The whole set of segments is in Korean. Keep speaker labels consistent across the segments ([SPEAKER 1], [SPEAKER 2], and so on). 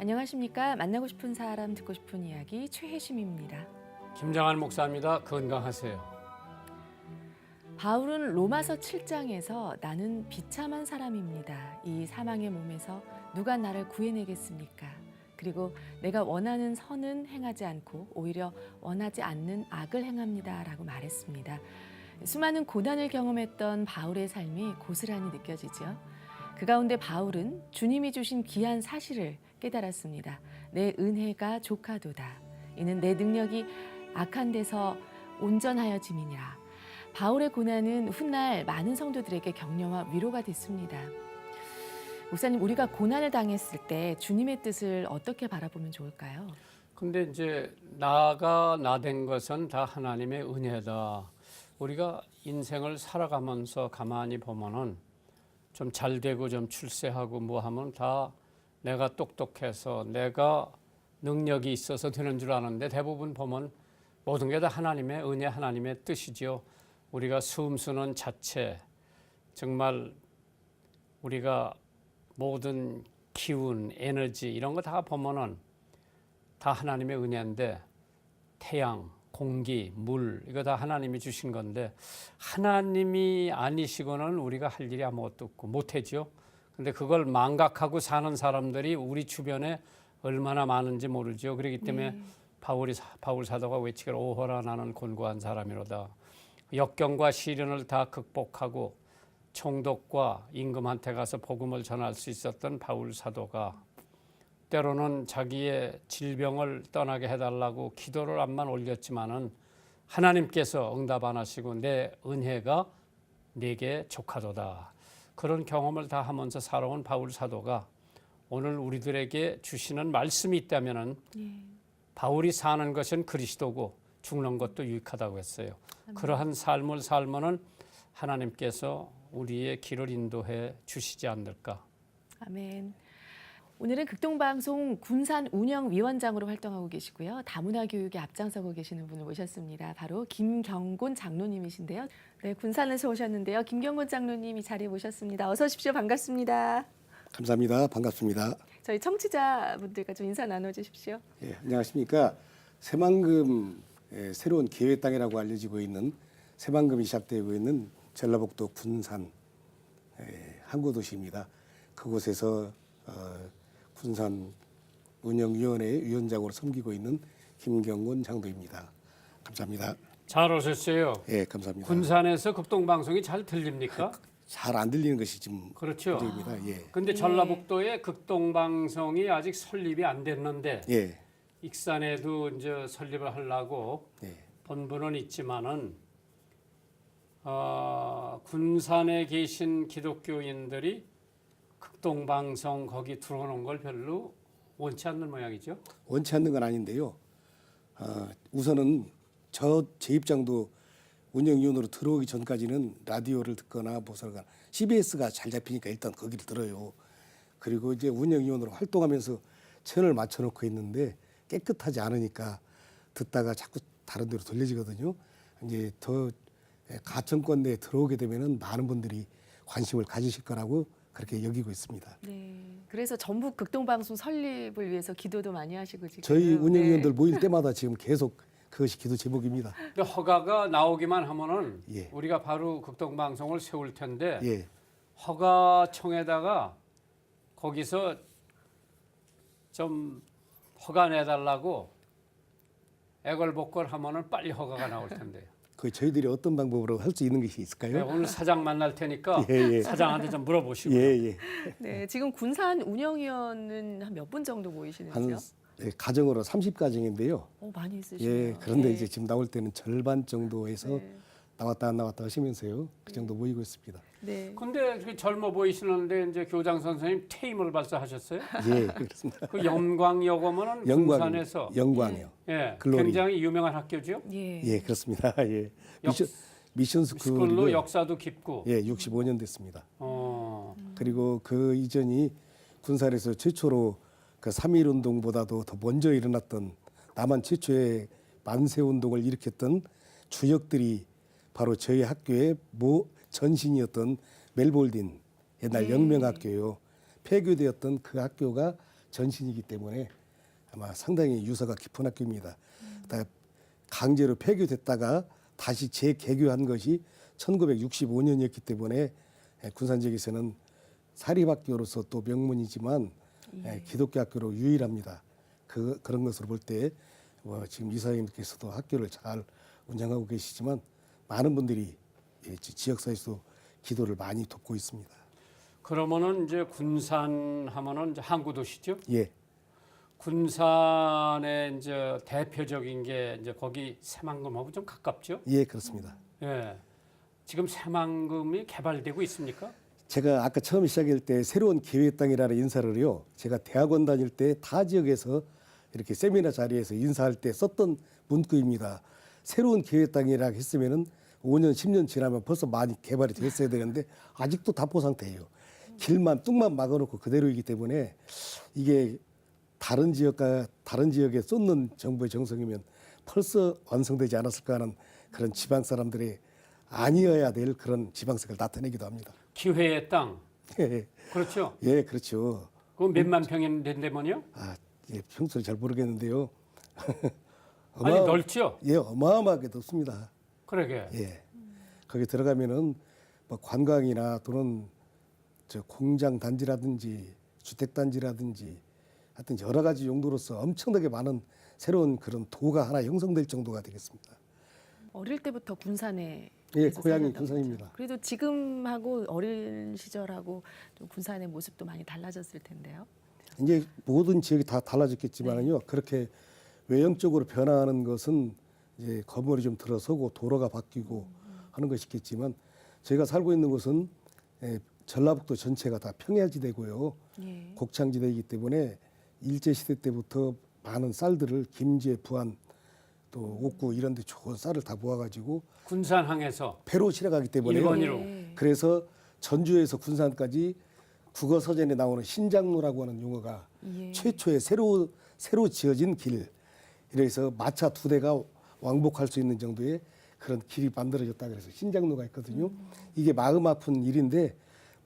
[SPEAKER 1] 안녕하십니까. 만나고 싶은 사람 듣고 싶은 이야기 최혜심입니다.
[SPEAKER 2] 김장한 목사입니다. 건강하세요.
[SPEAKER 1] 바울은 로마서 7장에서 나는 비참한 사람입니다. 이 사망의 몸에서 누가 나를 구해내겠습니까? 그리고 내가 원하는 선은 행하지 않고 오히려 원하지 않는 악을 행합니다. 라고 말했습니다. 수많은 고난을 경험했던 바울의 삶이 고스란히 느껴지죠. 그 가운데 바울은 주님이 주신 귀한 사실을 깨달았습니다. 내 은혜가 족하도다. 이는 내 능력이 악한 데서 온전하여짐이니라. 바울의 고난은 훗날 많은 성도들에게 격려와 위로가 됐습니다. 목사님, 우리가 고난을 당했을 때 주님의 뜻을 어떻게 바라보면 좋을까요?
[SPEAKER 2] 근데 이제 나가 나된 것은 다 하나님의 은혜다. 우리가 인생을 살아가면서 가만히 보면은 좀 잘 되고 좀 출세하고 뭐 하면 다 내가 똑똑해서 내가 능력이 있어서 되는 줄 아는데 대부분 보면 모든 게 다 하나님의 은혜, 하나님의 뜻이죠. 우리가 숨쉬는 자체, 정말 우리가 모든 기운, 에너지 이런 거 다 보면은 다 하나님의 은혜인데 태양, 공기, 물 이거 다 하나님이 주신 건데 하나님이 아니시고는 우리가 할 일이 아무것도 없고 못하죠. 근데 그걸 망각하고 사는 사람들이 우리 주변에 얼마나 많은지 모르죠. 그렇기 때문에 바울 사도가 외치기를 오호라 나는 곤고한 사람이로다. 역경과 시련을 다 극복하고 총독과 임금한테 가서 복음을 전할 수 있었던 바울 사도가 때로는 자기의 질병을 떠나게 해달라고 기도를 암만 올렸지만은 하나님께서 응답 안 하시고 내 은혜가 내게 족하도다. 그런 경험을 다 하면서 살아온 바울 사도가 오늘 우리들에게 주시는 말씀이 있다면은 바울이 사는 것은 그리스도고 죽는 것도 유익하다고 했어요. 그러한 삶을 살면은 하나님께서 우리의 길을 인도해 주시지 않을까.
[SPEAKER 1] 아멘. 오늘은 극동방송 군산운영위원장으로 활동하고 계시고요. 다문화 교육에 앞장서고 계시는 분을 모셨습니다. 바로 김경곤 장로님이신데요. 네, 군산에서 오셨는데요. 김경곤 장로님 이 자리에 모셨습니다. 어서 오십시오. 반갑습니다.
[SPEAKER 3] 감사합니다. 반갑습니다.
[SPEAKER 1] 저희 청취자분들과 좀 인사 나눠주십시오.
[SPEAKER 3] 예, 안녕하십니까. 새만금 새로운 기회의 땅이라고 알려지고 있는 새만금이 시작되고 있는 전라북도 군산 항구도시입니다. 그곳에서 군산 운영위원회 위원장으로 섬기고 있는 김경곤 장로입니다. 감사합니다.
[SPEAKER 2] 잘 오셨어요.
[SPEAKER 3] 예, 감사합니다.
[SPEAKER 2] 군산에서 극동방송이 잘 들립니까?
[SPEAKER 3] 잘 안 들리는 것이 지금
[SPEAKER 2] 그렇죠.
[SPEAKER 3] 문제입니다. 예.
[SPEAKER 2] 근데 전라북도에 극동방송이 아직 설립이 안 됐는데
[SPEAKER 3] 예.
[SPEAKER 2] 익산에도 이제 설립을 하려고
[SPEAKER 3] 예.
[SPEAKER 2] 본부는 있지만은 군산에 계신 기독교인들이 극동방송 거기 들어오는 걸 별로 원치 않는 모양이죠.
[SPEAKER 3] 원치 않는 건 아닌데요. 우선은 제 입장도 운영위원으로 들어오기 전까지는 라디오를 듣거나 보살가 CBS가 잘 잡히니까 일단 거기를 들어요. 그리고 이제 운영위원으로 활동하면서 채널을 맞춰놓고 있는데 깨끗하지 않으니까 듣다가 자꾸 다른 데로 돌려지거든요. 이제 더 가청권 내에 들어오게 되면은 많은 분들이 관심을 가지실 거라고 그렇게 여기고 있습니다.
[SPEAKER 1] 네. 그래서 전북 극동방송 설립을 위해서 기도도 많이 하시고 지금
[SPEAKER 3] 저희 운영위원들 모일 때마다 지금 계속 그것이 기도 제목입니다.
[SPEAKER 2] 근데 허가가 나오기만 하면은
[SPEAKER 3] 예.
[SPEAKER 2] 우리가 바로 극동방송을 세울 텐데
[SPEAKER 3] 예.
[SPEAKER 2] 허가청에다가 거기서 좀 허가 내달라고 애걸복걸 하면은 빨리 허가가 나올 텐데요.
[SPEAKER 3] 그 저희들이 어떤 방법으로 할 수 있는 것이 있을까요?
[SPEAKER 2] 네, 오늘 사장 만날 테니까
[SPEAKER 3] 예, 예.
[SPEAKER 2] 사장한테 좀 물어보시고요.
[SPEAKER 3] 예, 예.
[SPEAKER 1] 네, 지금 군산 운영위원은 한 몇 분 정도 모이시는지요?
[SPEAKER 3] 가정으로 30가정인데요.
[SPEAKER 1] 많이 있으시네요.
[SPEAKER 3] 예, 그런데
[SPEAKER 1] 네.
[SPEAKER 3] 이제 지금 나올 때는 절반 정도에서
[SPEAKER 1] 네.
[SPEAKER 3] 나왔다 안 나왔다 하시면서요. 그 정도 모이고 있습니다.
[SPEAKER 1] 네.
[SPEAKER 2] 근데 그 젊어 보이시는데 이제 교장 선생님 퇴임을 벌써 하셨어요?
[SPEAKER 3] 예, 그렇습니다.
[SPEAKER 2] 그 영광여고면은 군산에서
[SPEAKER 3] 영광이요.
[SPEAKER 2] 예,
[SPEAKER 3] 글로리.
[SPEAKER 2] 굉장히 유명한 학교죠.
[SPEAKER 1] 예.
[SPEAKER 3] 예, 그렇습니다. 예.
[SPEAKER 2] 역-
[SPEAKER 3] 미션
[SPEAKER 2] 스쿨로
[SPEAKER 3] 스쿨로
[SPEAKER 2] 역사도 깊고.
[SPEAKER 3] 예, 65년 됐습니다.
[SPEAKER 2] 어,
[SPEAKER 3] 그리고 그 이전이 군산에서 최초로 그 3.1 운동보다도 더 먼저 일어났던 남한 최초의 만세 운동을 일으켰던 주역들이 바로 저희 학교의 전신이었던 멜볼딘 옛날
[SPEAKER 1] 네.
[SPEAKER 3] 영명학교요. 폐교되었던 그 학교가 전신이기 때문에 아마 상당히 유서가 깊은 학교입니다. 그다음에 강제로 폐교됐다가 다시 재개교한 것이 1965년이었기 때문에 군산 지역에서는 사립학교로서 또 명문이지만 기독교 학교로 유일합니다. 그런 것으로 볼 때 지금 이사장님께서도 학교를 잘 운영하고 계시지만 많은 분들이 지역사회에서 기도를 많이 돕고 있습니다.
[SPEAKER 2] 그러면은 이제 군산 하면은 이제 항구 도시죠?
[SPEAKER 3] 예,
[SPEAKER 2] 군산의 이제 대표적인 게 이제 거기 새만금하고 좀 가깝죠?
[SPEAKER 3] 예, 그렇습니다.
[SPEAKER 2] 예. 지금 새만금이 개발되고 있습니까?
[SPEAKER 3] 제가 아까 처음 시작할 때 새로운 기회의 땅이라는 인사를요. 제가 대학원 다닐 때 타 지역에서 이렇게 세미나 자리에서 인사할 때 썼던 문구입니다. 새로운 기회의 땅이라고 했으면은 5년, 10년 지나면 벌써 많이 개발이 됐어야 되는데 아직도 답보 상태예요. 길만 뚝만 막아놓고 그대로이기 때문에 이게 다른 지역에 쏟는 정부의 정성이면 벌써 완성되지 않았을까 하는 그런 지방 사람들의 아니어야 될 그런 지방색을 나타내기도 합니다.
[SPEAKER 2] 기회의 땅.
[SPEAKER 3] 예,
[SPEAKER 2] 그렇죠?
[SPEAKER 3] 예, 그렇죠.
[SPEAKER 2] 그 몇만 평이 된다면요?
[SPEAKER 3] 아, 예, 평소에 잘 모르겠는데요.
[SPEAKER 2] 아니 넓죠?
[SPEAKER 3] 예, 어마어마하게 높습니다.
[SPEAKER 2] 그러게.
[SPEAKER 3] 예, 거기 들어가면은 뭐 관광이나 또는 저 공장 단지라든지 주택 단지라든지 하여튼 여러 가지 용도로서 엄청나게 많은 새로운 그런 도가 하나 형성될 정도가 되겠습니다.
[SPEAKER 1] 어릴 때부터 군산에
[SPEAKER 3] 예,
[SPEAKER 1] 계속
[SPEAKER 3] 고향이
[SPEAKER 1] 살았다고
[SPEAKER 3] 군산입니다.
[SPEAKER 1] 그러죠. 그래도 지금하고 어린 시절하고 좀 군산의 모습도 많이 달라졌을 텐데요.
[SPEAKER 3] 이제 모든 지역이 다 달라졌겠지만은요. 그렇게 외형적으로 변화하는 것은 이제 건물이 좀 들어서고 도로가 바뀌고 하는 것이겠지만 저희가 살고 있는 곳은 전라북도 전체가 다 평야지대고요.
[SPEAKER 1] 예.
[SPEAKER 3] 곡창지대이기 때문에 일제시대 때부터 많은 쌀들을 김제, 부안 또 옥구 이런 데 좋은 쌀을 다 모아가지고
[SPEAKER 2] 군산항에서
[SPEAKER 3] 배로 실어가기 때문에
[SPEAKER 2] 일본으로.
[SPEAKER 1] 예.
[SPEAKER 3] 그래서 전주에서 군산까지 국어 서전에 나오는 신장로라고 하는 용어가
[SPEAKER 1] 예.
[SPEAKER 3] 최초의 새로 지어진 길. 이래서 마차 2대가 왕복할 수 있는 정도의 그런 길이 만들어졌다 그래서 신장로가 있거든요. 이게 마음 아픈 일인데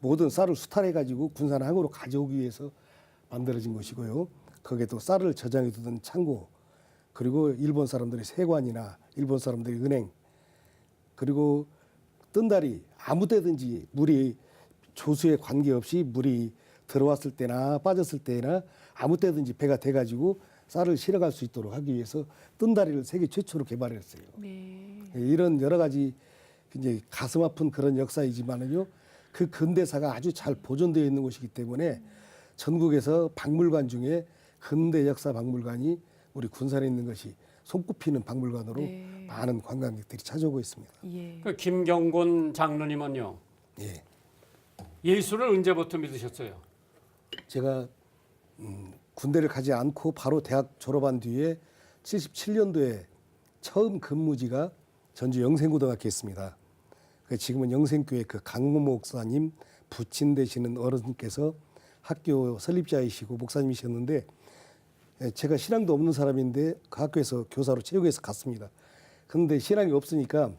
[SPEAKER 3] 모든 쌀을 수탈해 가지고 군산항으로 가져오기 위해서 만들어진 것이고요. 거기에 또 쌀을 저장해 두던 창고, 그리고 일본 사람들의 세관이나 일본 사람들의 은행, 그리고 뜬다리 아무 때든지 물이 조수에 관계없이 물이 들어왔을 때나 빠졌을 때나 아무 때든지 배가 돼가지고 쌀을 실어갈 수 있도록 하기 위해서 뜬다리를 세계 최초로 개발했어요.
[SPEAKER 1] 네.
[SPEAKER 3] 이런 여러 가지 이제 가슴 아픈 그런 역사이지만은요, 그 근대사가 아주 잘 보존되어 있는 곳이기 때문에 전국에서 박물관 중에 근대 역사 박물관이 우리 군산에 있는 것이 손꼽히는 박물관으로
[SPEAKER 1] 네.
[SPEAKER 3] 많은 관광객들이 찾아오고 있습니다.
[SPEAKER 1] 예.
[SPEAKER 2] 그 김경곤 장로님은요.
[SPEAKER 3] 예,
[SPEAKER 2] 예수를 언제부터 믿으셨어요?
[SPEAKER 3] 제가 군대를 가지 않고 바로 대학 졸업한 뒤에 77년도에 처음 근무지가 전주 영생고등학교였습니다. 지금은 영생교회 그 강모 목사님 부친 되시는 어른께서 학교 설립자이시고 목사님이셨는데 제가 신앙도 없는 사람인데 그 학교에서 교사로 체육에서 갔습니다. 그런데 신앙이 없으니까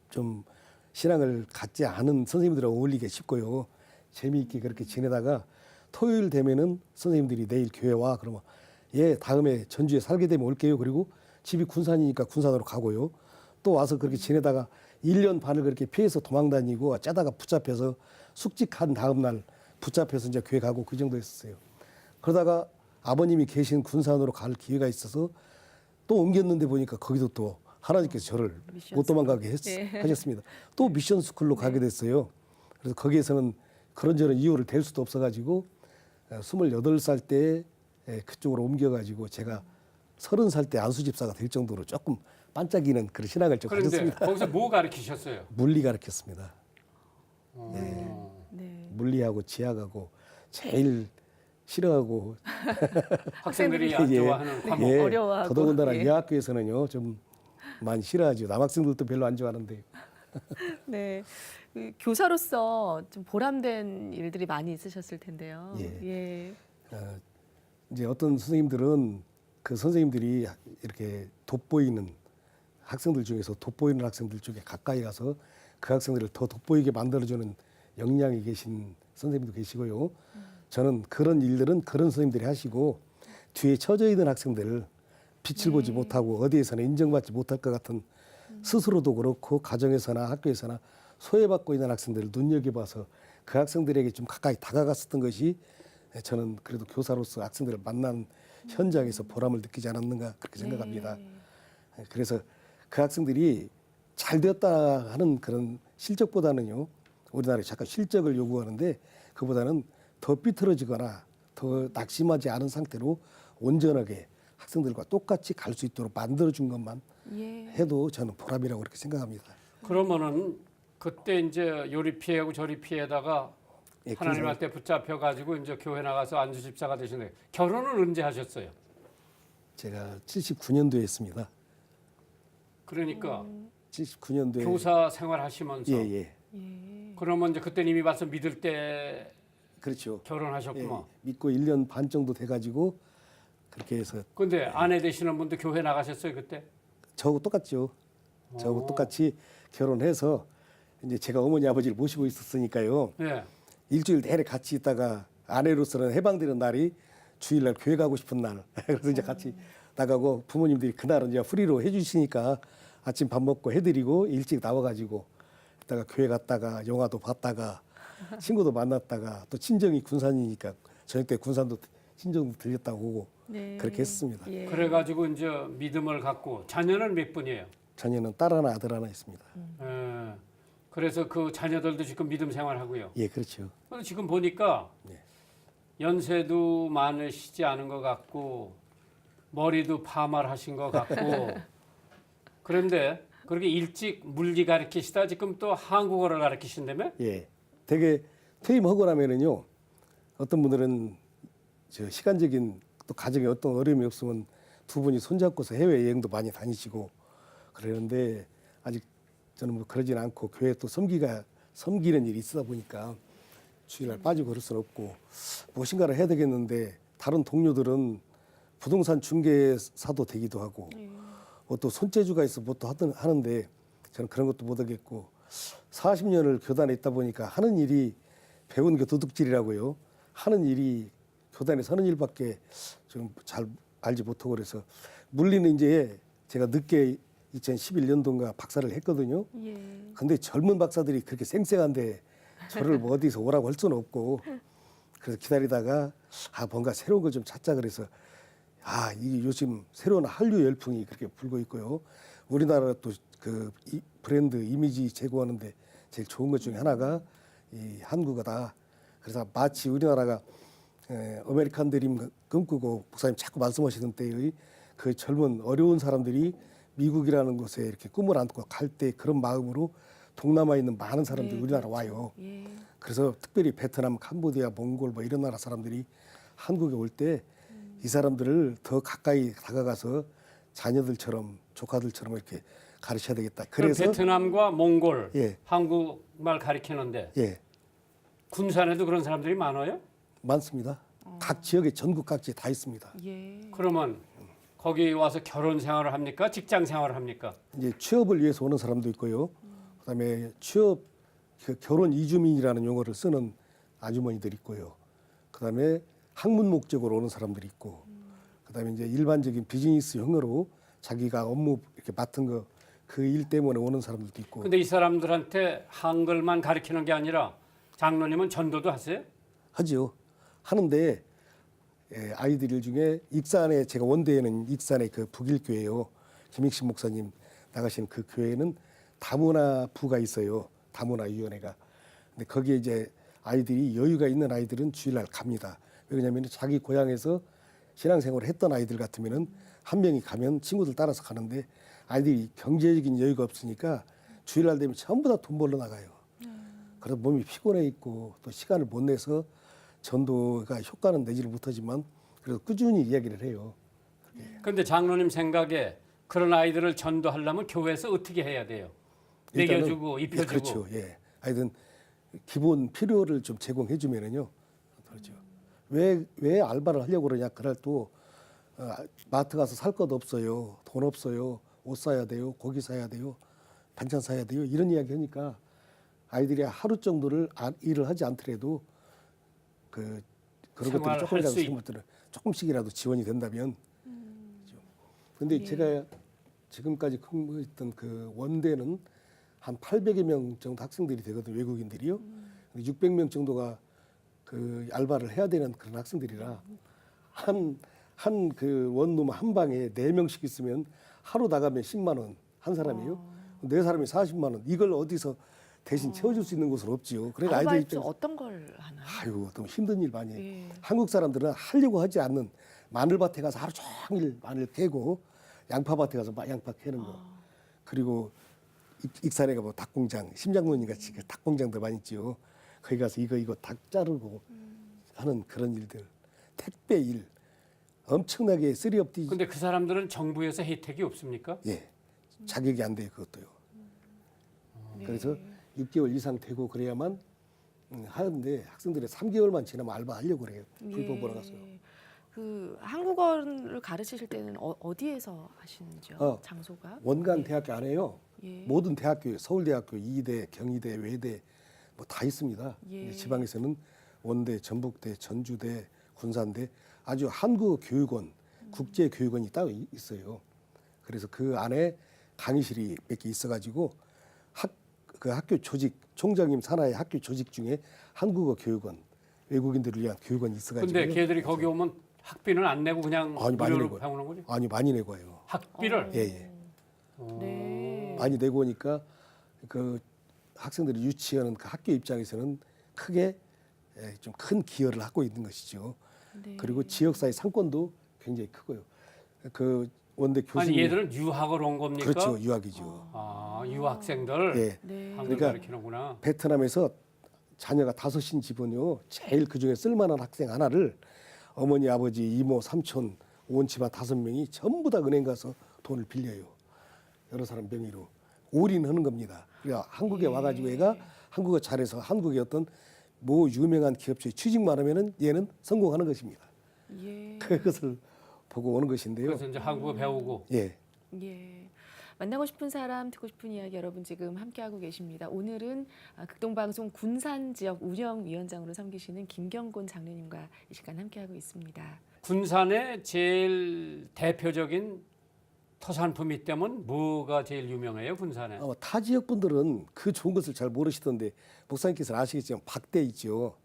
[SPEAKER 3] 좀 신앙을 갖지 않은 선생님들하고 어울리기 쉽고요. 재미있게 그렇게 지내다가 토요일 되면은 선생님들이 내일 교회 와 그러면 예 다음에 전주에 살게 되면 올게요. 그리고 집이 군산이니까 군산으로 가고요. 또 와서 그렇게 지내다가 1년 반을 그렇게 피해서 도망다니고 짜다가 붙잡혀서 숙직한 다음 날 붙잡혀서 이제 교회 가고 그 정도 했었어요. 그러다가 아버님이 계신 군산으로 갈 기회가 있어서 또 옮겼는데 보니까 거기도 또 하나님께서 저를
[SPEAKER 1] 미션
[SPEAKER 3] 못 도망가게
[SPEAKER 1] 네.
[SPEAKER 3] 하셨습니다. 또 미션 스쿨로 가게 됐어요. 그래서 거기에서는 그런저런 이유를 댈 수도 없어가지고 28살 때 그쪽으로 옮겨가지고 제가 30살 때 안수집사가 될 정도로 조금 반짝이는 그런 신앙을 좀
[SPEAKER 2] 그런데
[SPEAKER 3] 가졌습니다.
[SPEAKER 2] 거기서 뭐 가르치셨어요?
[SPEAKER 3] 물리 가르쳤습니다.
[SPEAKER 1] 네.
[SPEAKER 3] 물리하고 지학하고 제일 싫어하고
[SPEAKER 2] 학생들이 안
[SPEAKER 3] 예,
[SPEAKER 2] 좋아하는 과목.
[SPEAKER 3] 예,
[SPEAKER 1] 어려워하고.
[SPEAKER 3] 더더군다나
[SPEAKER 1] 예.
[SPEAKER 3] 이 학교에서는요 좀 많이 싫어하죠. 남학생들도 별로 안 좋아하는데.
[SPEAKER 1] 네. 그 교사로서 좀 보람된 일들이 많이 있으셨을 텐데요.
[SPEAKER 3] 예.
[SPEAKER 1] 예.
[SPEAKER 3] 이제 어떤 선생님들은 그 선생님들이 이렇게 돋보이는 학생들 중에서 돋보이는 학생들 쪽에 가까이 가서 그 학생들을 더 돋보이게 만들어주는 역량이 계신 선생님도 계시고요. 저는 그런 일들은 그런 선생님들이 하시고 뒤에 처져 있는 학생들 빛을 보지 못하고 어디에서나 인정받지 못할 것 같은 스스로도 그렇고 가정에서나 학교에서나 소외받고 있는 학생들을 눈여겨봐서 그 학생들에게 좀 가까이 다가갔었던 것이 저는 그래도 교사로서 학생들을 만난 현장에서 보람을 느끼지 않았는가 그렇게 생각합니다. 그래서 그 학생들이 잘 되었다 하는 그런 실적보다는요. 우리나라에 잠깐 실적을 요구하는데 그보다는 더 삐뚤어지거나 더 낙심하지 않은 상태로 온전하게 학생들과 똑같이 갈 수 있도록 만들어준 것만
[SPEAKER 1] 예.
[SPEAKER 3] 해도 저는 보람이라고 그렇게 생각합니다.
[SPEAKER 2] 그러면은 그때 이제 요리 피해고 저리 피해다가
[SPEAKER 3] 예,
[SPEAKER 2] 하나님한테 붙잡혀 가지고 이제 교회 나가서 안수 집사가 되시는데 결혼은 언제 하셨어요?
[SPEAKER 3] 제가 79년도에 했습니다.
[SPEAKER 2] 그러니까
[SPEAKER 3] 79년도에
[SPEAKER 2] 교사 생활하시면서
[SPEAKER 3] 예.
[SPEAKER 1] 예.
[SPEAKER 2] 그러면 이제 그때 이미 와서 믿을 때
[SPEAKER 3] 그렇죠. 예,
[SPEAKER 2] 결혼하셨구만.
[SPEAKER 3] 믿고 1년 반 정도 돼가지고 그렇게 해서
[SPEAKER 2] 근데 아내 되시는 분도 교회 나가셨어요 그때?
[SPEAKER 3] 저하고 똑같죠. 저하고 똑같이 결혼해서 이제 제가 어머니 아버지를 모시고 있었으니까요.
[SPEAKER 2] 예.
[SPEAKER 3] 일주일 내내 같이 있다가 아내로서는 해방되는 날이 주일날 교회 가고 싶은 날. 그래서 이제 같이 나가고 부모님들이 그날은 이제 프리로 해주시니까 아침 밥 먹고 해드리고 일찍 나와가지고 이따가 교회 갔다가 영화도 봤다가 친구도 만났다가 또 친정이 군산이니까 저녁 때 군산도 친정도 들렸다고 오고
[SPEAKER 1] 네.
[SPEAKER 3] 그렇게 했습니다.
[SPEAKER 1] 예.
[SPEAKER 2] 그래가지고 이제 믿음을 갖고 자녀는 몇 분이에요?
[SPEAKER 3] 자녀는 딸 하나 아들 하나 있습니다.
[SPEAKER 2] 예. 그래서 그 자녀들도 지금 믿음 생활하고요.
[SPEAKER 3] 예, 그렇죠.
[SPEAKER 2] 근데 지금 보니까
[SPEAKER 3] 네.
[SPEAKER 2] 연세도 많으시지 않은 것 같고 머리도 파마하신 것 같고 그런데 그렇게 일찍 물리 가르치시다 지금 또 한국어를 가르치신다며?
[SPEAKER 3] 예. 되게 퇴임하고 나면은요. 어떤 분들은 저 시간적인 또 가정에 어떤 어려움이 없으면 두 분이 손잡고서 해외 여행도 많이 다니시고 그러는데 아직 저는 뭐 그러진 않고 교회 또 섬기는 일이 있다 보니까 주일날 빠지고 그럴 수는 없고 무엇인가를 해야 되겠는데 다른 동료들은 부동산 중개사도 되기도 하고 또 손재주가 있어 뭣도 하는데 저는 그런 것도 못 하겠고 40년을 교단에 있다 보니까 하는 일이 배운 게 도둑질이라고요. 하는 일이 교단에 서는 일밖에 좀 잘 알지 못하고 그래서 물리는 이제 제가 늦게 2011년도인가 박사를 했거든요.
[SPEAKER 1] 예.
[SPEAKER 3] 근데 젊은 박사들이 그렇게 쌩쌩한데 저를 뭐 어디서 오라고 할 수는 없고 그래서 기다리다가 뭔가 새로운 걸 좀 찾자 그래서 이게 요즘 새로운 한류 열풍이 그렇게 불고 있고요. 우리나라 또 그 브랜드 이미지 제고하는데 제일 좋은 것 중에 하나가 이 한국어다. 그래서 마치 우리나라가 아메리칸 드림 꿈꾸고 목사님 자꾸 말씀하시던 때의 그 젊은 어려운 사람들이 미국이라는 곳에 이렇게 꿈을 안고 갈 때 그런 마음으로 동남아에 있는 많은 사람들이
[SPEAKER 1] 네,
[SPEAKER 3] 우리나라
[SPEAKER 1] 그렇죠.
[SPEAKER 3] 와요.
[SPEAKER 1] 예.
[SPEAKER 3] 그래서 특별히 베트남, 캄보디아, 몽골 뭐 이런 나라 사람들이 한국에 올 때 이 사람들을 더 가까이 다가가서 자녀들처럼 조카들처럼 이렇게 가르쳐야 되겠다.
[SPEAKER 2] 그래서
[SPEAKER 3] 그래서
[SPEAKER 2] 베트남과 몽골
[SPEAKER 3] 예.
[SPEAKER 2] 한국말 가르치는데
[SPEAKER 3] 예,
[SPEAKER 2] 군산에도 그런 사람들이 많아요?
[SPEAKER 3] 많습니다. 각 지역에 전국 각지에 다 있습니다.
[SPEAKER 1] 예.
[SPEAKER 2] 그러면 거기 와서 결혼 생활을 합니까? 직장 생활을 합니까?
[SPEAKER 3] 이제 취업을 위해서 오는 사람도 있고요. 그다음에 취업 결혼 이주민이라는 용어를 쓰는 아주머니들이 있고요. 그다음에 학문 목적으로 오는 사람들이 있고, 그다음에 이제 일반적인 비즈니스형으로 자기가 업무 이렇게 맡은 거 그 일 때문에 오는 사람들도 있고.
[SPEAKER 2] 근데 이 사람들한테 한글만 가르치는 게 아니라 장로님은 전도도 하세요?
[SPEAKER 3] 하죠. 하는데 아이들 중에 익산에 제가 원대에는 익산의 그 북일교회요. 김익신 목사님 나가신 그 교회는 다문화부가 있어요. 다문화위원회가. 근데 거기에 이제 아이들이 여유가 있는 아이들은 주일날 갑니다. 왜냐하면 자기 고향에서 신앙생활을 했던 아이들 같으면은 한 명이 가면 친구들 따라서 가는데 아이들이 경제적인 여유가 없으니까 주일날 되면 전부 다 돈 벌러 나가요. 그래서 몸이 피곤해 있고 또 시간을 못 내서 전도가 효과는 내지를 못하지만 그래도 꾸준히 이야기를 해요.
[SPEAKER 2] 근데 장로님 생각에 그런 아이들을 전도하려면 교회에서 어떻게 해야 돼요?
[SPEAKER 3] 일단은
[SPEAKER 2] 먹여주고 입혀주고.
[SPEAKER 3] 그렇죠. 예. 아이든 기본 필요를 좀 제공해 주면은요. 그렇죠. 왜 알바를 하려고 그러냐? 그럴 또 마트 가서 살 것 없어요. 돈 없어요. 옷 사야 돼요. 고기 사야 돼요. 반찬 사야 돼요. 이런 이야기 하니까 아이들이 하루 정도를 일을 하지 않더라도 그 그런 것들이
[SPEAKER 2] 생활할
[SPEAKER 3] 조금이라도
[SPEAKER 2] 수
[SPEAKER 3] 생물들은 조금씩이라도 지원이 된다면. 그런데
[SPEAKER 1] 예.
[SPEAKER 3] 제가 지금까지 근무했던 그 원대는 한 800여 명 정도 학생들이 되거든 외국인들이요. 600명 정도가 그 알바를 해야 되는 그런 학생들이라 한 그 원룸 한 방에 4명씩 있으면 하루 나가면 10만 원 한 사람이요. 4사람이 40만 원. 이걸 어디서 대신 채워줄 수 있는 곳은 없지요. 그러니까 아이들
[SPEAKER 1] 아르바이트
[SPEAKER 3] 입장에서
[SPEAKER 1] 어떤 걸 하나요?
[SPEAKER 3] 아유 너무 힘든 일 많이 해요.
[SPEAKER 1] 예.
[SPEAKER 3] 한국 사람들은 하려고 하지 않는 마늘밭에 가서 하루 종일 마늘 캐고 양파밭에 가서 양파 캐는 거. 그리고 익산에 가면 닭공장, 심장노인 같이 그 닭공장들 많이 있지요. 거기 가서 이거 닭 자르고 하는 그런 일들. 택배 일. 엄청나게 쓰리업디.
[SPEAKER 2] 근데 그 사람들은 정부에서 혜택이 없습니까?
[SPEAKER 3] 예. 자격이 안 돼요, 그것도요.
[SPEAKER 1] 네.
[SPEAKER 3] 그래서 6개월 이상 되고 그래야만 하는데 학생들이 3개월만 지나면 알바하려고 그래요. 불법으로 가서.
[SPEAKER 1] 그 한국어를 가르치실 때는 어디에서 하시는지요? 장소가?
[SPEAKER 3] 원간
[SPEAKER 1] 예.
[SPEAKER 3] 대학교 안에요.
[SPEAKER 1] 예.
[SPEAKER 3] 모든 대학교, 서울대학교, 이대, 경희대, 외대 뭐 다 있습니다.
[SPEAKER 1] 예.
[SPEAKER 3] 지방에서는 원대, 전북대, 전주대, 군산대 아주 한국어 교육원, 국제 교육원이 따로 있어요. 그래서 그 안에 강의실이 몇 개 있어가지고 그 학교 조직 총장님 산하의 학교 조직 중에 한국어 교육원, 외국인들을 위한 교육원이 있어가지고.
[SPEAKER 2] 근데 걔들이 거기 오면 학비는 안 내고 그냥
[SPEAKER 3] 아니, 많이
[SPEAKER 2] 무료로
[SPEAKER 3] 내고요.
[SPEAKER 2] 배우는 거죠?
[SPEAKER 3] 아니 많이 내고 와요.
[SPEAKER 2] 학비를?
[SPEAKER 3] 예.
[SPEAKER 1] 네.
[SPEAKER 3] 많이 내고 오니까 그 학생들이 유치하는 그 학교 입장에서는 크게 좀 큰 기여를 하고 있는 것이죠.
[SPEAKER 1] 네.
[SPEAKER 3] 그리고 지역사회 상권도 굉장히 크고요. 그 원대 교수님.
[SPEAKER 2] 아니 얘들은 유학을 온 겁니까?
[SPEAKER 3] 그렇죠, 유학이죠.
[SPEAKER 2] 아, 유학생들
[SPEAKER 3] 예.
[SPEAKER 1] 네.
[SPEAKER 2] 한글
[SPEAKER 3] 그러니까
[SPEAKER 2] 가르치는구나.
[SPEAKER 3] 베트남에서 자녀가 5인 집은요, 제일 그 중에 쓸만한 학생 하나를 어머니, 아버지, 이모, 삼촌, 온 집안 5명이 전부 다 은행 가서 돈을 빌려요. 여러 사람 명의로 올인하는 겁니다. 그러니까 한국에 와가지고 얘가 한국어 잘해서 한국의 어떤 뭐 유명한 기업체에 취직만 하면은 얘는 성공하는 것입니다.
[SPEAKER 1] 예.
[SPEAKER 3] 그것을 보고 오는 것인데요.
[SPEAKER 2] 그래서 이제 한국어 배우고.
[SPEAKER 3] 예.
[SPEAKER 1] 예. 만나고 싶은 사람, 듣고 싶은 이야기 여러분 지금 함께하고 계십니다. 오늘은 극동방송 군산 지역 운영위원장으로 섬기시는 김경곤 장로님과 이 시간 함께하고 있습니다.
[SPEAKER 2] 군산의 제일 대표적인 토산품이 있다면 뭐가 제일 유명해요, 군산에?
[SPEAKER 3] 타 지역 분들은 그 좋은 것을 잘 모르시던데 목사님께서는 아시겠지만 박대 있죠.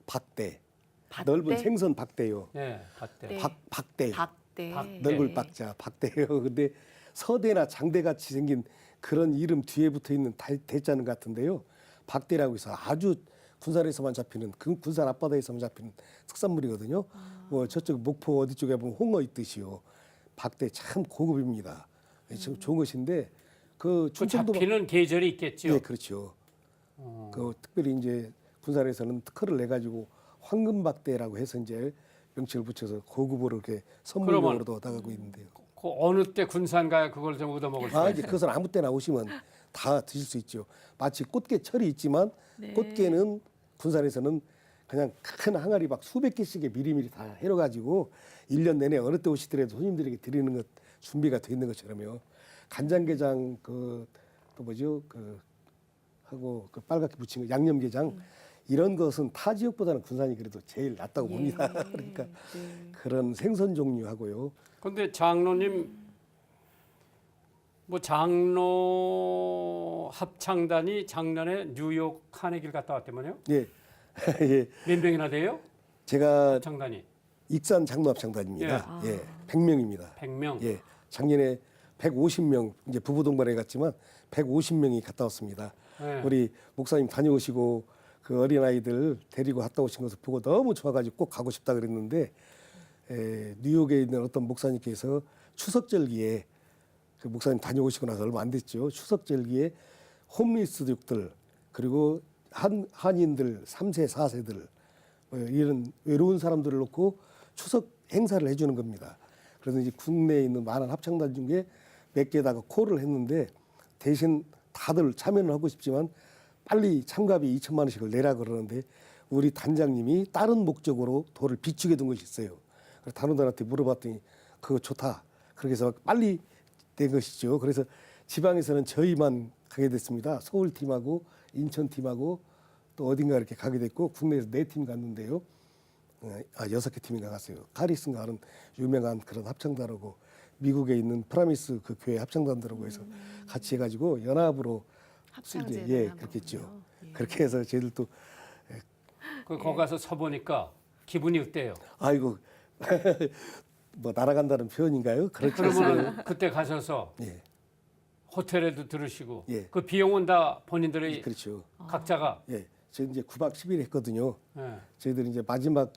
[SPEAKER 3] 박대.
[SPEAKER 1] 밭대?
[SPEAKER 3] 넓은 생선 박대요.
[SPEAKER 2] 네, 봤대.
[SPEAKER 1] 네.
[SPEAKER 3] 박대.
[SPEAKER 1] 박대.
[SPEAKER 3] 넓을
[SPEAKER 1] 네.
[SPEAKER 3] 박자 박대요. 근데 서대나 장대 같이 생긴 그런 이름 뒤에 붙어 있는 대자는 같은데요. 박대라고 해서 아주 군산에서만 잡히는 그 군산 앞바다에서만 잡히는 특산물이거든요. 뭐 저쪽 목포 어디 쪽에 보면 홍어 있듯이요. 박대 참 고급입니다. 참 좋은 것인데 그
[SPEAKER 2] 그
[SPEAKER 3] 충청도
[SPEAKER 2] 잡히는 계절이 있겠죠.
[SPEAKER 3] 예, 그렇죠. 그 특별히 이제 군산에서는 특허를 내 가지고 황금박대라고 해서 이제 명칭을 붙여서 고급으로 이렇게 선물용으로도 얻어가고 있는데요.
[SPEAKER 2] 그 어느 때 군산 가야 그걸 좀 얻어 먹을 수
[SPEAKER 3] 이제
[SPEAKER 2] 있어요.
[SPEAKER 3] 그것은 아무 때나 오시면 다 드실 수 있죠. 마치 꽃게철이 있지만
[SPEAKER 1] 네.
[SPEAKER 3] 꽃게는 군산에서는 그냥 큰 항아리 막 수백 개씩의 미리미리 다 해려가지고 1년 내내 어느 때 오시더라도 손님들에게 드리는 것 준비가 돼 있는 것처럼요. 간장게장 그 또 뭐죠 그 하고 그 빨갛게 무친 거 양념게장 이런 것은 타 지역보다는 군산이 그래도 제일 낫다고 봅니다. 그러니까
[SPEAKER 1] 네.
[SPEAKER 3] 그런 생선 종류하고요.
[SPEAKER 2] 근데 장로님 뭐 장로 합창단이 작년에 뉴욕 카네기를 갔다 왔다면요?
[SPEAKER 3] 예, 예,
[SPEAKER 2] 몇 명이나 돼요?
[SPEAKER 3] 제가
[SPEAKER 2] 합창단이
[SPEAKER 3] 익산 장로합창단입니다. 예, 100명입니다.
[SPEAKER 2] 100명.
[SPEAKER 3] 예, 작년에 150명 이제 부부 동반에 갔지만 150명이 갔다 왔습니다.
[SPEAKER 2] 네.
[SPEAKER 3] 우리 목사님 다녀오시고 그 어린 아이들 데리고 갔다 오신 것을 보고 너무 좋아가지고 꼭 가고 싶다 그랬는데 뉴욕에 있는 어떤 목사님께서 추석절기에 그 목사님 다녀오시고 나서 얼마 안 됐죠. 추석절기에 홈리스족들 그리고 한인들 3세 4세들 뭐 이런 외로운 사람들을 놓고 추석 행사를 해주는 겁니다. 그래서 이제 국내에 있는 많은 합창단 중에 몇 개다가 콜을 했는데 대신 다들 참여는 하고 싶지만 빨리 참가비 2천만 원씩을 내라 그러는데 우리 단장님이 다른 목적으로 돈을 비축해 둔 것이 있어요. 그래서 단원들한테 물어봤더니 그거 좋다. 그렇게 해서 빨리 된 것이죠. 그래서 지방에서는 저희만 가게 됐습니다. 서울팀하고 인천팀하고 또 어딘가 이렇게 가게 됐고 국내에서 4팀 갔는데요. 여섯 개 팀이 나갔어요. 카리슨가 하는 유명한 그런 합창단하고 미국에 있는 프라미스 그 교회 합창단들하고 해서 같이 해가지고 연합으로
[SPEAKER 1] 합창제를
[SPEAKER 3] 예
[SPEAKER 1] 한
[SPEAKER 3] 그렇게 했죠.
[SPEAKER 1] 거군요. 예.
[SPEAKER 3] 그렇게 해서 저희들도
[SPEAKER 2] 거기 가서 서 보니까 기분이 어때요?
[SPEAKER 3] 아이고 뭐 날아간다는 표현인가요? 그렇게 해서
[SPEAKER 2] 그러면 그때 가셔서
[SPEAKER 3] 예,
[SPEAKER 2] 호텔에도 들으시고
[SPEAKER 3] 예.
[SPEAKER 2] 그 비용은 다 본인들이
[SPEAKER 3] 그렇죠.
[SPEAKER 2] 각자가
[SPEAKER 3] 예, 저희 이제 9박 10일 했거든요.
[SPEAKER 2] 예.
[SPEAKER 3] 저희들이 이제 마지막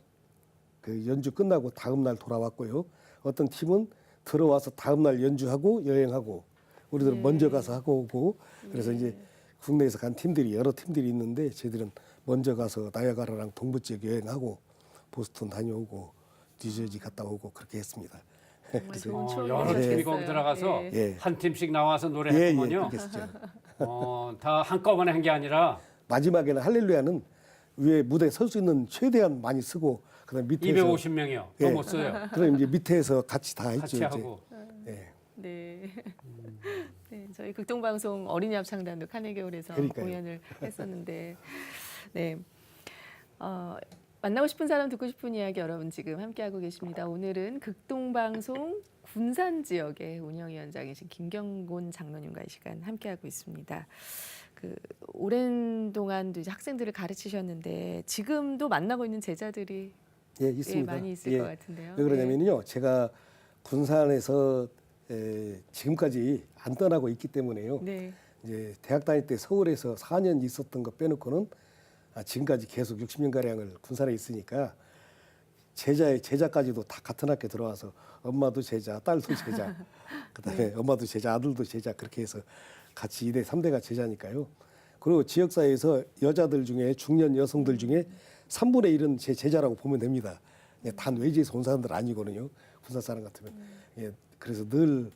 [SPEAKER 3] 그 연주 끝나고 다음 날 돌아왔고요. 어떤 팀은 들어와서 다음 날 연주하고 여행하고 우리들은 먼저 가서 하고 오고 그래서 이제 국내에서 간 팀들이 여러 팀들이 있는데 저희들은 먼저 가서 나야가라랑 동부 지역 여행하고 보스턴 다녀오고 뉴저지 갔다 오고 그렇게 했습니다.
[SPEAKER 1] 정말 좋은
[SPEAKER 2] 여러
[SPEAKER 1] 추억이셨겠어요.
[SPEAKER 2] 팀이 거기 들어가서
[SPEAKER 1] 예.
[SPEAKER 3] 예.
[SPEAKER 2] 한 팀씩 나와서
[SPEAKER 3] 예, 예,
[SPEAKER 2] 노래했군요.
[SPEAKER 3] 그렇게 했죠.
[SPEAKER 2] 다 한꺼번에 한 게 아니라
[SPEAKER 3] 마지막에는 할렐루야는 위에 무대에 설 수 있는 최대한 많이 쓰고 그다음 밑에서
[SPEAKER 2] 250명이요.
[SPEAKER 3] 예.
[SPEAKER 2] 더 못 써요.
[SPEAKER 3] 그럼 이제 밑에서 같이 다 했죠.
[SPEAKER 2] 같이
[SPEAKER 3] 이제.
[SPEAKER 2] 하고.
[SPEAKER 3] 예.
[SPEAKER 1] 네. 네, 저희 극동방송 어린이 합창단도 카네기홀에서
[SPEAKER 3] 그러니까요.
[SPEAKER 1] 공연을 했었는데, 네. 만나고 싶은 사람 듣고 싶은 이야기 여러분 지금 함께하고 계십니다. 오늘은 극동방송 군산 지역의 운영위원장이신 김경곤 장로님과 이 시간 함께하고 있습니다. 그 오랜 동안도 이제 학생들을 가르치셨는데 지금도 만나고 있는 제자들이
[SPEAKER 3] 예, 있습니다.
[SPEAKER 1] 많이 있을 것 같은데요.
[SPEAKER 3] 왜 그러냐면요, 제가 군산에서 지금까지 안 떠나고 있기 때문에요.
[SPEAKER 1] 네.
[SPEAKER 3] 이제 대학 다닐 때 서울에서 4년 있었던 거 빼놓고는 지금까지 계속 60년 가량을 군산에 있으니까 제자의 제자까지도 다 같은 학교 들어와서 엄마도 제자, 딸도 제자, 그다음에 엄마도 제자, 아들도 제자 그렇게 해서 같이 2대, 3대가 제자니까요. 그리고 지역사회에서 여자들 중에 중년 여성들 중에 3분의 1은 제 제자라고 보면 됩니다. 단 외지에서 온 사람들 아니거든요. 군산 사람 같으면. 예, 그래서 늘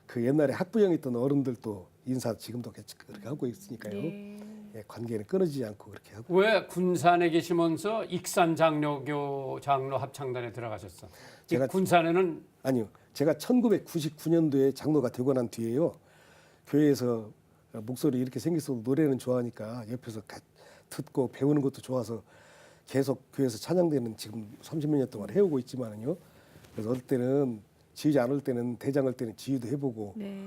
[SPEAKER 3] 그 옛날에 학부형했던 어른들도 인사 지금도 그렇게 하고 있으니까요.
[SPEAKER 1] 네.
[SPEAKER 3] 예, 관계는 끊어지지 않고 그렇게 하고.
[SPEAKER 2] 왜 군산에 계시면서 익산 장로교 장로 합창단에 들어가셨어?
[SPEAKER 3] 제가-
[SPEAKER 2] 군산에는
[SPEAKER 3] 아니요. 제가 1999년도에 장로가 되고 난 뒤에요. 교회에서 목소리 이렇게 생겼어도 노래는 좋아하니까 옆에서 듣고 배우는 것도 좋아서 계속 교회에서 찬양대는 지금 30몇 년 동안 해오고 있지만은요. 그래서 어떨 때는 지휘지 않을 때는 대장 할 때는 지휘도 해보고
[SPEAKER 1] 네.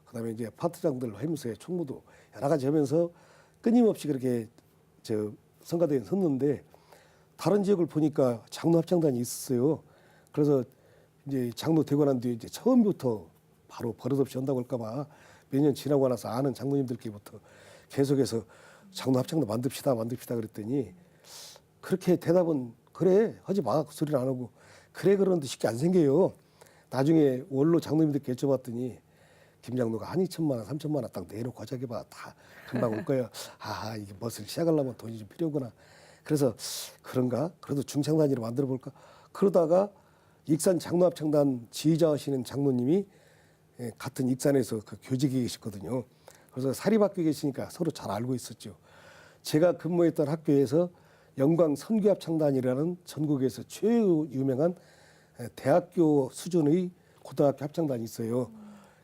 [SPEAKER 3] 그다음에 이제 파트장들 하면서 총무도 여러 가지 하면서 끊임없이 그렇게 성가대에 섰는데 다른 지역을 보니까 장로 합창단이 있었어요. 그래서 이제 장로 되고 난 뒤에 이제 처음부터 바로 버릇없이 한다고 할까봐 몇 년 지나고 나서 아는 장로님들께부터 계속해서 장로 합창단 만듭시다 그랬더니 그렇게 대답은 그래 하지 마 그 소리는 안 하고 그래 그러는데 쉽게 안 생겨요. 나중에 원로 장로님들께 여쭤봤더니 김장로가 한 2천만 원, 3천만 원 딱 내놓고 하자기봐 다 금방 올 거야. 아 이게 무엇을 시작하려면 돈이 좀 필요구나. 그래서 그런가? 그래도 중창단위로 만들어 볼까? 그러다가 익산 장로합창단 지휘자 하시는 장로님이 같은 익산에서 그 교직에 계셨거든요. 그래서 사립학교에 계시니까 서로 잘 알고 있었죠. 제가 근무했던 학교에서 영광 선교합창단이라는 전국에서 최고 유명한 대학교 수준의 고등학교 합창단이 있어요.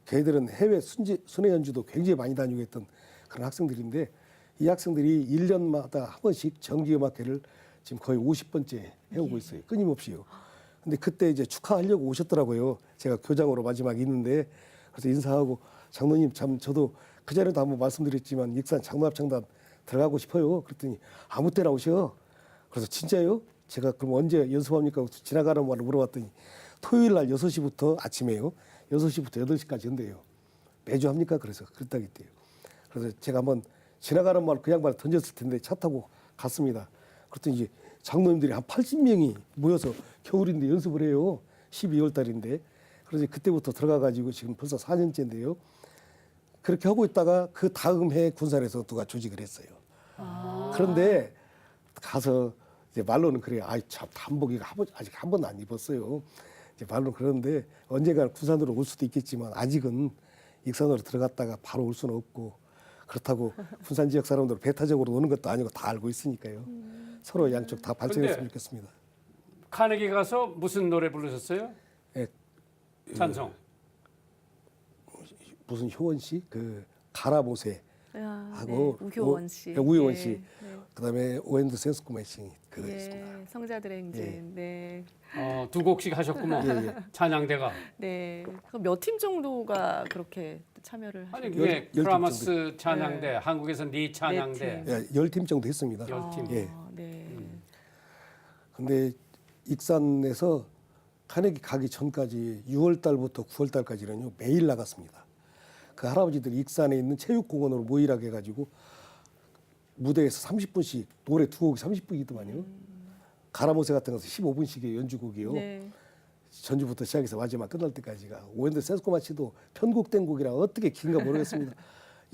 [SPEAKER 3] 걔들은 해외 순회 연주도 굉장히 많이 다니고 했던 그런 학생들인데 이 학생들이 1년마다 한 번씩 정기음악회를 지금 거의 50번째 해오고 있어요. 끊임없이요. 근데 그때 이제 축하하려고 오셨더라고요. 제가 교장으로 마지막에 있는데 그래서 인사하고 장로님 참 저도 그 전에도 한번 말씀드렸지만 익산 장로합창단 들어가고 싶어요. 그랬더니 아무 때나 오셔. 그래서 진짜요? 제가 그럼 언제 연습합니까? 지나가는 말을 물어봤더니 토요일 날 6시부터 아침에요. 6시부터 8시까지 한대요. 매주 합니까? 그래서 그랬다 그랬대요. 그래서 제가 한번 지나가는 말 그 양반을 던졌을 텐데 차 타고 갔습니다. 그랬더니 이제 장로님들이 한 80명이 모여서 겨울인데 연습을 해요. 12월 달인데. 그래서 그때부터 들어가가지고 지금 벌써 4년째인데요. 그렇게 하고 있다가 그 다음 해 군산에서 누가 조직을 했어요. 그런데 가서 이제 말로는 그래요. 아이 참 한복이가 아직 한 번도 안 입었어요. 이제 말로는 그러는데 언젠가 군산으로 올 수도 있겠지만 아직은 익산으로 들어갔다가 바로 올 수는 없고 그렇다고 군산 지역 사람들 배타적으로 오는 것도 아니고 다 알고 있으니까요. 서로 양쪽 다 발전했으면 좋겠습니다.
[SPEAKER 2] 카네기 가서 무슨 노래 부르셨어요?
[SPEAKER 3] 예,
[SPEAKER 2] 찬송.
[SPEAKER 3] 무슨 효원 씨 그 가라못에
[SPEAKER 1] 야,
[SPEAKER 3] 하고
[SPEAKER 1] 네. 우효원 씨.
[SPEAKER 3] 우효원
[SPEAKER 1] 네.
[SPEAKER 3] 씨.
[SPEAKER 1] 네.
[SPEAKER 3] 그다음에 오엔드 센스코 매싱 그거
[SPEAKER 1] 예,
[SPEAKER 3] 있습니다.
[SPEAKER 1] 성자들의 행진.
[SPEAKER 3] 예.
[SPEAKER 1] 네.
[SPEAKER 2] 두 곡씩 하셨구먼.
[SPEAKER 3] 예, 예.
[SPEAKER 2] 찬양대가.
[SPEAKER 1] 네. 몇 팀 정도가 그렇게 참여를
[SPEAKER 2] 아니
[SPEAKER 1] 하셨나요?
[SPEAKER 2] 그게
[SPEAKER 3] 열 팀
[SPEAKER 2] 프라마스 찬양대, 한국에선 네 찬양대.
[SPEAKER 1] 네
[SPEAKER 3] 예, 10팀 정도 했습니다.
[SPEAKER 2] 열 팀.
[SPEAKER 3] 예.
[SPEAKER 1] 네.
[SPEAKER 3] 근데 익산에서 카네기 가기 전까지 6월 달부터 9월 달까지는요 매일 나갔습니다. 그 할아버지들이 익산에 있는 체육공원으로 모이라고 해가지고 무대에서 30분씩 노래 두 곡이 30분이더만요. 가라모세 같은 것은 15분씩의 연주곡이요.
[SPEAKER 1] 네.
[SPEAKER 3] 전주부터 시작해서 마지막 끝날 때까지가 오엔드 센스코 마치도 편곡된 곡이라 어떻게 긴가 모르겠습니다.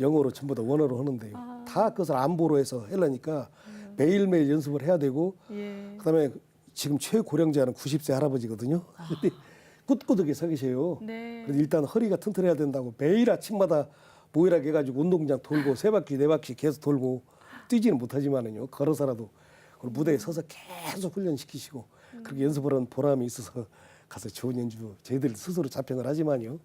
[SPEAKER 3] 영어로 전부 다 원어로 하는데요. 다 그것을 안보로 해서 하려니까 매일매일 연습을 해야 되고
[SPEAKER 1] 예.
[SPEAKER 3] 그다음에 지금 최고령자는 90세 할아버지거든요. 근데 꿋꿋하게 서 계세요.
[SPEAKER 1] 네.
[SPEAKER 3] 그래서 일단 허리가 튼튼해야 된다고 매일 아침마다 모이라고 해가지고 운동장 돌고 세 바퀴 네 바퀴 계속 돌고 뛰지는 못하지만은요 걸어서라도 그리고 무대에 서서 계속 훈련시키시고 그렇게 연습을 하는 보람이 있어서 가서 좋은 연주 저희들 스스로 자평을 하지만요.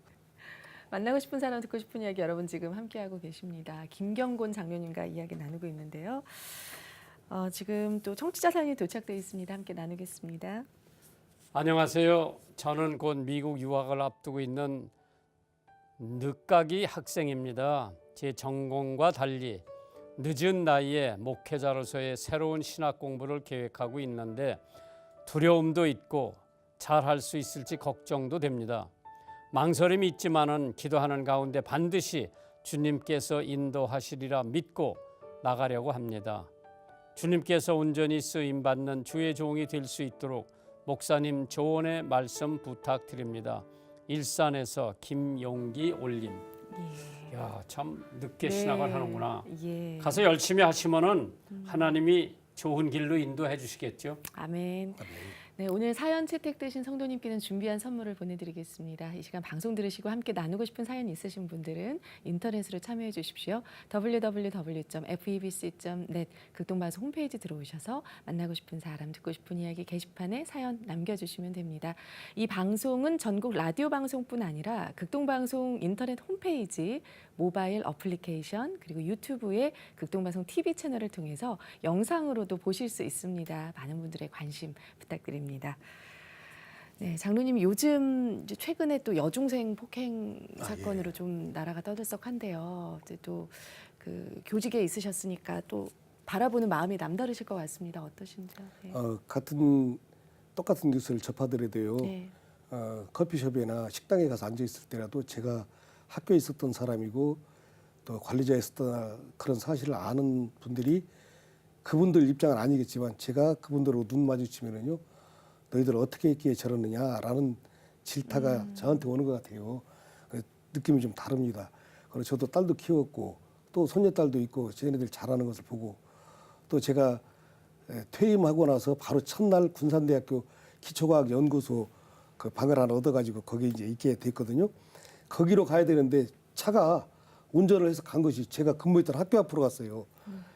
[SPEAKER 1] 만나고 싶은 사람 듣고 싶은 이야기 여러분 지금 함께하고 계십니다. 김경곤 장로님과 이야기 나누고 있는데요. 지금 또 청취자 사연이 도착되어 있습니다. 함께 나누겠습니다.
[SPEAKER 2] 안녕하세요. 저는 곧 미국 유학을 앞두고 있는 늦가기 학생입니다. 제 전공과 달리 늦은 나이에 목회자로서의 새로운 신학 공부를 계획하고 있는데 두려움도 있고 잘할 수 있을지 걱정도 됩니다. 망설임이 있지만은 기도하는 가운데 반드시 주님께서 인도하시리라 믿고 나가려고 합니다. 주님께서 온전히 쓰임받는 주의 종이 될 수 있도록 목사님 조언의 말씀 부탁드립니다. 일산에서 김용기 올림.
[SPEAKER 1] 예.
[SPEAKER 2] 야, 참 늦게 신학을 하는구나.
[SPEAKER 1] 예.
[SPEAKER 2] 가서 열심히 하시면은 하나님이 좋은 길로 인도해 주시겠죠.
[SPEAKER 1] 아멘. 네, 오늘 사연 채택되신 성도님께는 준비한 선물을 보내드리겠습니다. 이 시간 방송 들으시고 함께 나누고 싶은 사연 있으신 분들은 인터넷으로 참여해 주십시오. www.febc.net 극동방송 홈페이지 들어오셔서 만나고 싶은 사람, 듣고 싶은 이야기 게시판에 사연 남겨주시면 됩니다. 이 방송은 전국 라디오 방송뿐 아니라 극동방송 인터넷 홈페이지, 모바일 어플리케이션 그리고 유튜브의 극동방송 TV 채널을 통해서 영상으로도 보실 수 있습니다. 많은 분들의 관심 부탁드립니다. 네, 장로님 요즘 이제 최근에 또 여중생 폭행 사건으로 좀 나라가 떠들썩한데요. 이제 또 그 교직에 있으셨으니까 또 바라보는 마음이 남다르실 것 같습니다. 어떠신지요? 네.
[SPEAKER 3] 똑같은 뉴스를 접하더라도요.
[SPEAKER 1] 네.
[SPEAKER 3] 커피숍이나 식당에 가서 앉아 있을 때라도 제가 학교에 있었던 사람이고 또 관리자에 있었던 그런 사실을 아는 분들이 그분들 입장은 아니겠지만 제가 그분들하고 눈 마주치면은요. 너희들 어떻게 했기에 저러느냐라는 질타가 저한테 오는 것 같아요. 느낌이 좀 다릅니다. 그리고 저도 딸도 키웠고 또 손녀딸도 있고 쟤네들 잘하는 것을 보고 또 제가 퇴임하고 나서 바로 첫날 군산대학교 기초과학연구소 그 방을 하나 얻어가지고 거기 이제 있게 됐거든요. 거기로 가야 되는데 차가 운전을 해서 간 것이 제가 근무했던 학교 앞으로 갔어요.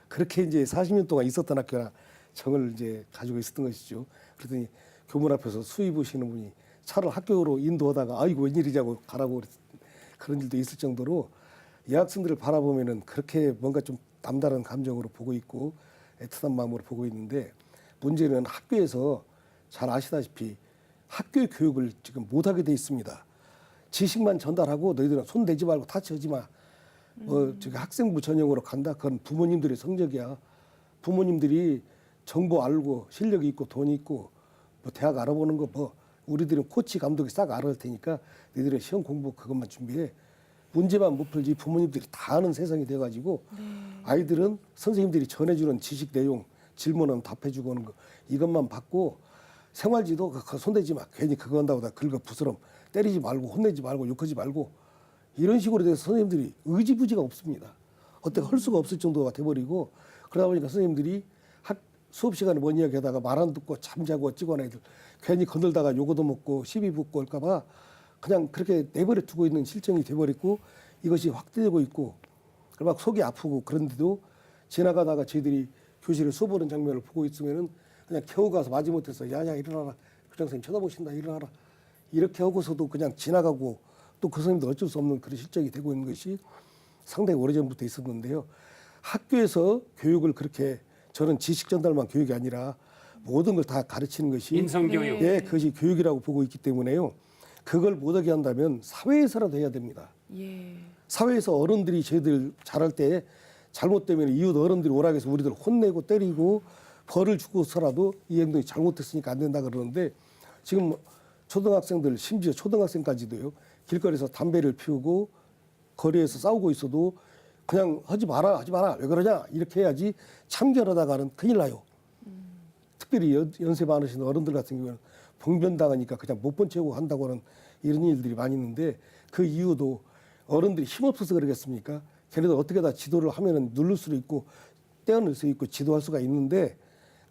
[SPEAKER 3] 그렇게 이제 40년 동안 있었던 학교라 정을 이제 가지고 있었던 것이죠. 그랬더니 교문 앞에서 수의 보시는 분이 차를 학교로 인도하다가 아이고 웬일이냐고 가라고 그런 일도 있을 정도로 이 학생들을 바라보면은 그렇게 뭔가 좀 남다른 감정으로 보고 있고 애틋한 마음으로 보고 있는데 문제는 학교에서 잘 아시다시피 학교의 교육을 지금 못하게 돼 있습니다. 지식만 전달하고 너희들은 손 대지 말고 타치하지 마. 저기 학생부 전형으로 간다. 그건 부모님들의 성적이야. 부모님들이 정보 알고 실력이 있고 돈이 있고 뭐 대학 알아보는 거 뭐 우리들은 코치 감독이 싹 알아볼 테니까 너희들은 시험 공부 그것만 준비해. 문제만 못 풀지 부모님들이 다 아는 세상이 돼가지고 아이들은 선생님들이 전해주는 지식 내용 질문은 답해주고 하는 거 이것만 받고 생활지도 그거 손대지 마. 괜히 그거 한다고 다 긁어 부스럼 때리지 말고 혼내지 말고 욕하지 말고 이런 식으로 돼서 선생님들이 의지부지가 없습니다. 어떻게 할 수가 없을 정도가 돼버리고 그러다 보니까 선생님들이 수업 시간에 뭔 이야기 하다가 말 안 듣고 잠자고 찌거나 애들 괜히 건들다가 욕도 먹고 시비 붙고 할까 봐 그냥 그렇게 내버려 두고 있는 실정이 돼버렸고 이것이 확대되고 있고 막 속이 아프고 그런데도 지나가다가 저희들이 교실에 수업 보는 장면을 보고 있으면은 그냥 겨우 가서 마지못해서 야야 일어나라 교장선생님 쳐다보신다 일어나라 이렇게 하고서도 그냥 지나가고 또 그 선생님도 어쩔 수 없는 그런 실정이 되고 있는 것이 상당히 오래전부터 있었는데요. 학교에서 교육을 그렇게 저는 지식 전달만 교육이 아니라 모든 걸 다 가르치는 것이
[SPEAKER 2] 인성교육.
[SPEAKER 3] 예, 그것이 교육이라고 보고 있기 때문에요. 그걸 못하게 한다면 사회에서라도 해야 됩니다.
[SPEAKER 1] 예.
[SPEAKER 3] 사회에서 어른들이 저희들 잘할 때 잘못되면 이웃 어른들이 오라고 해서 우리들 혼내고 때리고 벌을 주고서라도 이 행동이 잘못됐으니까 안 된다 그러는데 지금 초등학생들 심지어 초등학생까지도요. 길거리에서 담배를 피우고 거리에서 싸우고 있어도 그냥 하지 마라 왜 그러냐 이렇게 해야지 참견하다가는 큰일 나요. 특별히 연세 많으신 어른들 같은 경우는 봉변당하니까 그냥 못 본 채고 한다고 하는 이런 일들이 많이 있는데 그 이유도 어른들이 힘없어서 그러겠습니까? 걔네들 어떻게 다 지도를 하면은 누를 수도 있고 떼어낼 수 있고 지도할 수가 있는데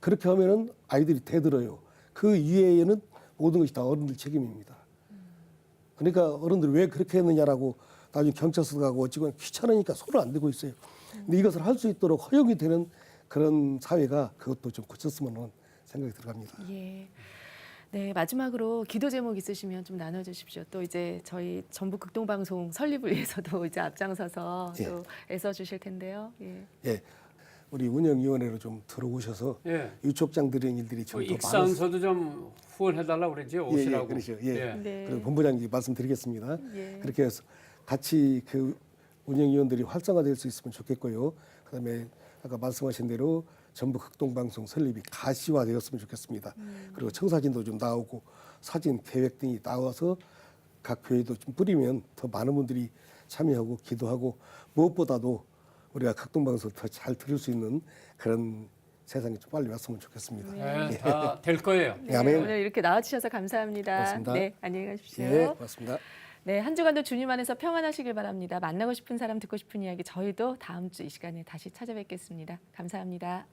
[SPEAKER 3] 그렇게 하면은 아이들이 대들어요. 그 이외에는 모든 것이 다 어른들 책임입니다. 그러니까 어른들이 왜 그렇게 했느냐라고 나중에 경찰서 가고 어찌건 귀찮으니까 손을 안 대고 있어요. 근데 이것을 할 수 있도록 허용이 되는 그런 사회가 그것도 좀 고쳤으면 하는 생각이 들어갑니다.
[SPEAKER 1] 예. 네, 마지막으로 기도 제목 있으시면 좀 나눠주십시오. 또 이제 저희 전북 극동방송 설립을 위해서도 이제 앞장서서
[SPEAKER 3] 예.
[SPEAKER 1] 또 애써주실 텐데요. 예.
[SPEAKER 3] 예, 우리 운영위원회로 좀 들어오셔서
[SPEAKER 2] 예.
[SPEAKER 3] 유촉장 드리는 일들이 좀 더 많아서
[SPEAKER 2] 익산서도 좀 후원해달라고 그러지 오시라고.
[SPEAKER 3] 그렇죠. 예.
[SPEAKER 1] 네.
[SPEAKER 3] 그래서 본부장님 말씀드리겠습니다.
[SPEAKER 1] 예.
[SPEAKER 3] 그렇게 해서 같이 그 운영위원들이 활성화될 수 있으면 좋겠고요. 그다음에 아까 말씀하신 대로 전북 극동방송 설립이 가시화되었으면 좋겠습니다. 그리고 청사진도 좀 나오고 사진 계획 등이 나와서 각 교회도 좀 뿌리면 더 많은 분들이 참여하고 기도하고 무엇보다도 우리가 극동방송 더 잘 들을 수 있는 그런 세상이 좀 빨리 왔으면 좋겠습니다.
[SPEAKER 2] 네, 다 될 거예요.
[SPEAKER 1] 네,
[SPEAKER 3] 아멘.
[SPEAKER 1] 오늘 이렇게 나와주셔서 감사합니다.
[SPEAKER 3] 고맙습니다.
[SPEAKER 1] 네, 안녕히 가십시오.
[SPEAKER 3] 예, 고맙습니다.
[SPEAKER 1] 네, 한 주간도 주님 안에서 평안하시길 바랍니다. 만나고 싶은 사람, 듣고 싶은 이야기 저희도 다음 주 이 시간에 다시 찾아뵙겠습니다. 감사합니다.